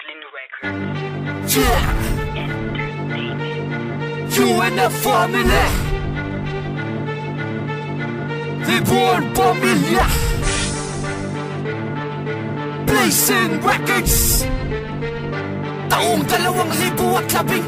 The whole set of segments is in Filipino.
Brooklyn Records. Yeah. You and the family. Reborn Pamilya. Blazing Records. Taong 2013.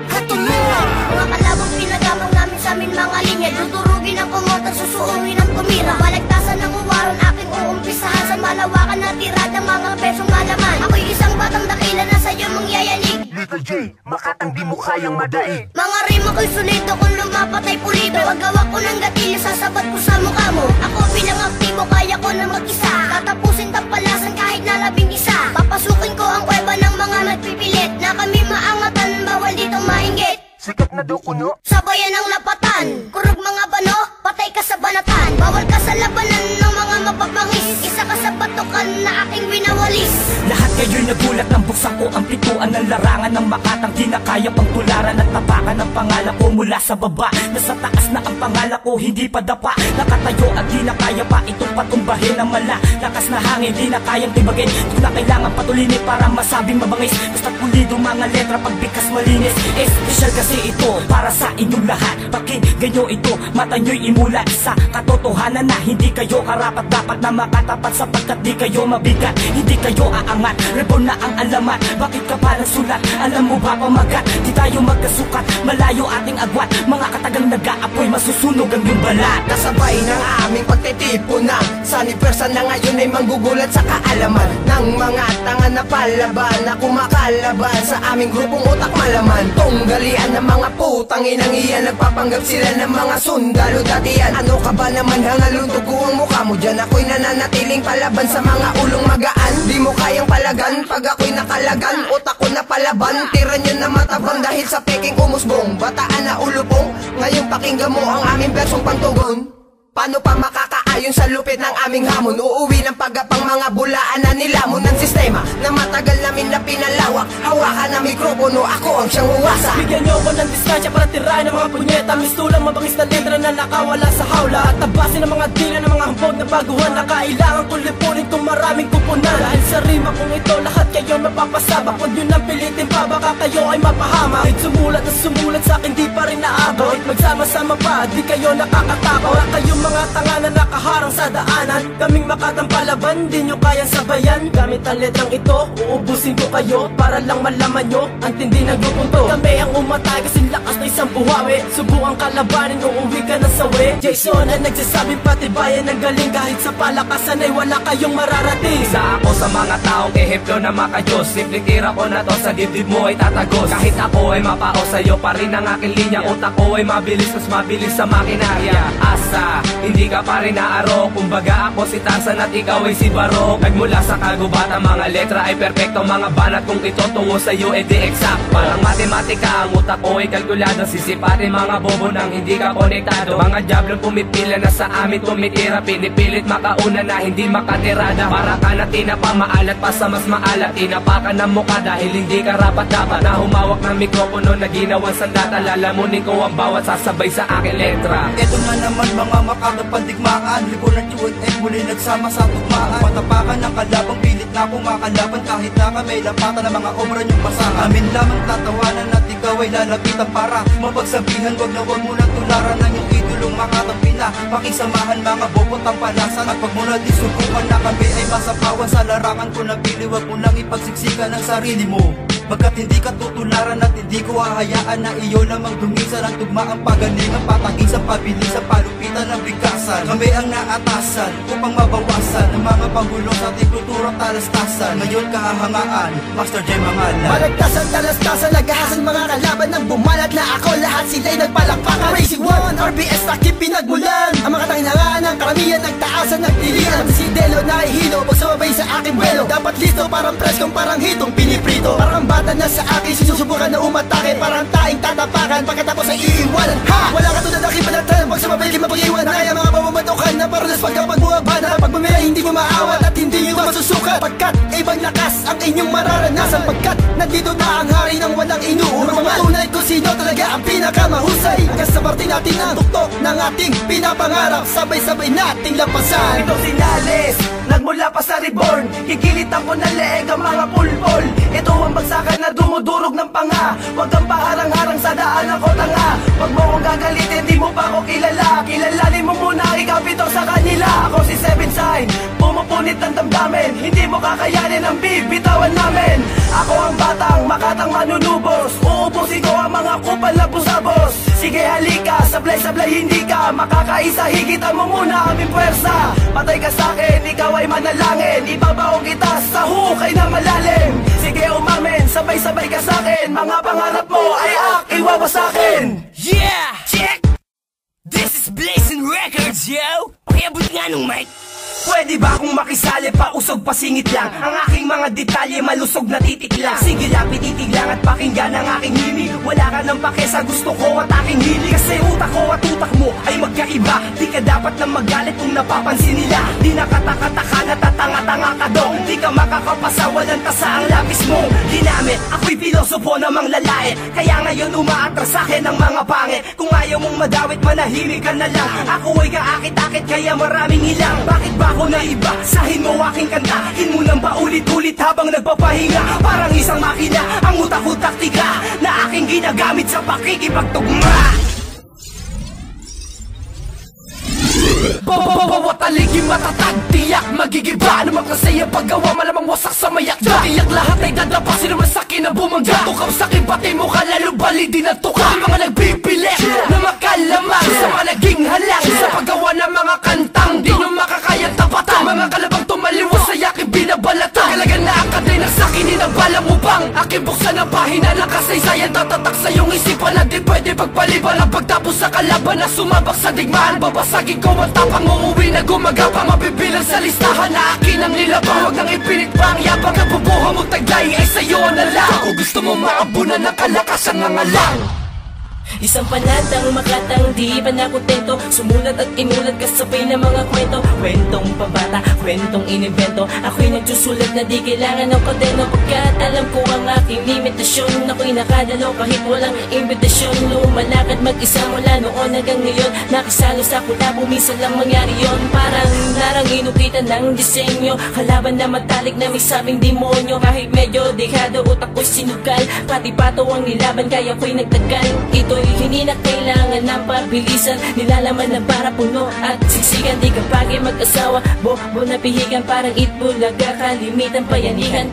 Heto na. Mga kalabang pinagamang namin sa amin mga linya. Dudurugin ang kumota, susuungin ang kumira. Balagtasan ng uwaron, aking uumpisahan sa malawakan na tirada mga pesong malaman. Ako'y isang batang dakila na sa'yo mong yayanig. Little J, makatang di mo kayang madaig. Mga rima ko'y sulido kung lumapat ay pulido. Paggawa ko ng gatilyo, sasabat ko sa mukha mo. Ako pinang-aktibo, kaya ko na mag-isa. Tatapusin tampalasan kahit na 11. Papasukin ko ang kuweba ng mga nagpipilit. Na kami maangatan, bawal dito mainggit. Sikat na daw kuno. Sabayan ang lapatan, kurog mga bano, patay ka sa banatan. Bawal ka sa labanan ng mga mapapangis. Isa ka sa batukan na aking winawalis. Lahat kayo'y nagulat nang buksan ko ang pintuan ng larangan ng makatang di na kaya pang tularan at tapakan ng pangalan ko mula sa baba. Nasa taas na ang pangalan ko, hindi pa dapa. Nakatayo at di na kaya pa itong patumbahin ng mala. Lakas na hangin, di na kayang tibagin. Di na kailangan patulinin para masabing mabangis. Basta't pulido mga letra, pagbigkas malinis. Espesyal kasi ito para sa inyong lahat. Pakinggan nyo ito, mata nyo'y imulat sa katotohanan na hindi kayo karapat dapat na makatapat sapagkat di kayo mabigat, hindi kayo aangat. Reborn na ang alamat, bakit ka pa nasulat? Alam mo ba pamagat? Di tayo magkasukat, malayo ating agwat. Mga katagang nag-aapoy, masusunog ang iyong balat. Kasabay ng aming pagtitipunan, sa aniversa na ngayon ay manggugulat sa kaalaman ng mga tanga na palaban na kumakalaban sa aming grupong utak malaman. Tunggalian ng mga putang inang iyan, nagpapanggap sila ng mga sundalo datian. Ano ka ba naman, hangalunto ko ang mukha mo dyan. Ako'y nananatiling palaban sa mga ulong magaan. Di mo kayang palagan pag ako'y nakalagan. Utak ko na palaban, tira nyo na matabang dahil sa peking umusbong. Bataan na ulupong, ngayon pakinggan mo ang aming bersong pangtugon. Paano pa makakaayon sa lupit ng aming hamon? Uuwi ng pagapang mga bulaan na nilamon ng sistema na matagal namin na pinalawak. Hawakan ng mikropono, ako ang siyang uwasa. Bigyan nyo ko ng distansya para tirahin ng mga punyeta. Mistulang mabangis na letra na nakawala sa hawla. At tabasin ng mga dila ng mga hambog na baguhan na kailangan kong lipunin kung maraming kupunan. Dahil sa rima kong ito, lahat kayo mapapasabak. Huwag nyo nang pilitin pa, baka kayo ay mapahama. Kahit sumulat na sumulat sa akin, di pa rin naabot. Kahit magsama-sama pa, di kayo nakakatapa. Wala kayong mga tanga na nakaharang sa daanan. Kaming makatang palaban, di nyo kayang sabayan. Gamit ang letrang ito, uubusin ko kayo para lang malaman nyo ang tindi ng grupong to. Kami ang umatay kasi lakas na isang buhawi. Subukang kalabanin, uuwi ka na sawi. Jason ay nagsasabing patibayan ng galing. Kahit sa palakasan ay wala kayong mararating. Isa ako sa mga taong ehemplo na makayos. Simpleng tira ko na to, sa dibdib mo ay tatagos. Kahit ako ay mapao sa'yo pa rin ang aking linya. Utak ko ay mabilis, mas mabilis sa makinarya. Asa, hindi ka pa rin naaro. Kumbaga ako si Tarzan at ikaw ay si Barok. Nagmula sa kagubatan, mga letra ay perpekto. Mga banat kung ito tungo sa'yo ay di exact. Parang matematika, ang utak ko ay kalkulado. Sisipatin mga bobo nang hindi ka konektado. Mga diablong pumipila na sa amin tumitira. Pinipilit makauna na hindi makatirada. Para ka na tinapa, maalat pa sa mas maalat. Tinapakan ng mukha dahil hindi ka rapat dapat na humawak ng mikropono na ginawang sandata. Lalamunin ko ang bawat sasabay sa aking letra. Ito na naman mga makakapandigmaan. Libon ng Q&A muli nagsama sa tugmaan. Patapakan ng kalabang pilit na kumakalaban. Kahit na kami lapatan ng mga obra niyong pasangan. Amin lamang tatawanan at ikaw ay lalapitan para mapagsabihan. Wag na wag mo na tularan ng iyong idolong makatampi na pakisamahan mga bobot ang palasan. At pag mo na disubukan na kami ay masapawan sa larangan ko na pili. Wag mo lang ipagsiksikan ng sarili mo. Pagkat hindi ka tutularan at hindi ko hahayaan na iyo lamang dumisan ang tugmaang pagalingan. Patagin sa pabilis sa palupitan ng bigkasan. Kami ang naatasan upang mabawasan ang mga panggulo sa ating kulturang talastasan. Ngayon kahahangaan, Master J Mangalan. Malagtasan, talastasan, nagahasan mga kalaban ng bumalat na ako. Lahat sila'y nagpalakpakan. Crazy One, RBS, takip pinagmulan. Ang mga tanginangan ng karamihan nagtaasan, nagtilian. Si Delo na ihilo, pag sumabay sa aking buwelo. Dapat listo, parang preskong, parang hitong piniprito. Parang bata na sa akin, sinusubukan na umatake. Parang taing tatapakan, pagkatapos ay iiwanan. Ha! Wala ka tulad aking panatan, pag sumabay kayo mapag-iwan. Kaya mga pamamatukan na paralas pagkapag buwabana. Pag bumila hindi mo maawat at hindi nyo masusunod. susukat, pagkat ibang lakas ang inyong mararanasan. Pagkat nandito na ang hari ng walang inuurungan. Matunay kung sino talaga ang pinakamahusay. Hanggang sa parte natin ang tuktok ng ating pinapangarap. Sabay-sabay nating lampasan. Ito sinalis, nagmula pa sa reborn. Kikilitan ko na leeg ang mga pulpol. Ito ang bagsakan na dumudurog ng panga. Huwag kang paharang-harang sa daan ako tanga. Huwag mo kong gagalitin, di mo pa ako kilala. Kilalanin mo muna, ikaw pito sa kanila. Ako si Seven Sign, pumupunit ng damdamin. Hindi mo kakayanin ang bibitawan namin. Ako ang batang, makatang manunubos. Uubusin ko ang mga kupal na busabos. Sige halika, sablay-sablay hindi ka makakaisa, higitan mo muna aming puwersa. Patay ka sa'kin, ikaw ay manalangin. Ibabaong kita sa hukay na malalim. Sige umamin, sabay-sabay ka sa'kin. Mga pangarap mo ay iwawasakin. Yeah! Check! This is Blazing Records, yo! Pakiabot nga nung mic. Pwede ba akong makisali pa, usog pasingit lang? Ang aking mga detalye malusog na titik lang. Sige lapit titig lang at pakinggan ang aking himig. Wala ka ng pake sa gusto ko at aking hilig. Kasi utak ko at utak mo ay magkaiba. Di ka dapat na magalit kung napapansin nila. Di nakatakataka, natatanga-tanga ka dong. Di ka makakapasa, walang tasa ang lapis mo ginamit. Ako'y pilosopo namang lalait. Kaya ngayon umaatras sa'kin ang mga pangit. Kung ayaw mong madawit, manahimik ka na lang. Ako ay kaakit-akit kaya maraming ilang. Bakit ba ako naiba? Sahin mo aking kanta. Hinmunang paulit-ulit habang nagpapahinga. Parang isang makina, ang utak ko taktika na aking ginagamit sa pakikipagtugma. Bawat aligi matatag, tiyak magigiba. Naman kasi ang paggawa, malamang wasak sa mayak. Tiyak lahat ay dadapasin naman sa'kin na bumangga. Tukang sa'kin pati mo ka, lalo bali din ang tuka. Yung mga nagbibilik na makalamang sa mga naging halang sa paggawa ng mga kantang di nyo makakayang tapatan. Mga kalabang tumaliwas sa yakin binabalatan. Kalagan na ang kadena sa'kin, inabala mo bang aking buksan ang pahina ng kasaysayan? Tatatak sa iyong isipan na di pwede pagpaliban. Ang pagtapos sa kalaban na sumabak sa digmaan. Babasagin ko ang tapang uuwi na gumagapa. Mabibilang sa listahan na akin ang nilabang. Huwag nang ipilit pa ang yabang. Kabubuha mo taglay ay sa'yo na lang. Kung gusto mo maabunan ng kalakasan ng alang. Isang panatang makatang di pa nakontento. Sumulat at inulat kasabay ng mga kwento. Kwentong pabata, kwentong inimbento. Ako'y nagsusulat na di kailangan ng kodeno. Pagkat alam ko ang aking limitasyon. Ako'y nakadalo kahit walang imbitasyon. Lumalakad mag-isa mula noon hanggang ngayon. Nakisalo sa kulabo, minsan lang mangyari yon. Parang larang inukitan ng disenyo. Kalaban na matalik na may sabing demonyo. Kahit medyo dekado utak ko'y sinugal. Pati pato ang nilaban kaya ko'y nagtagal. Ito'y hindi na kailangan ng pabilisan. Nilalaman na para puno at siksikan. Di kapag mag-asawa, bobo na pihigan. Parang itbulaga, kalimitan, bayanihan.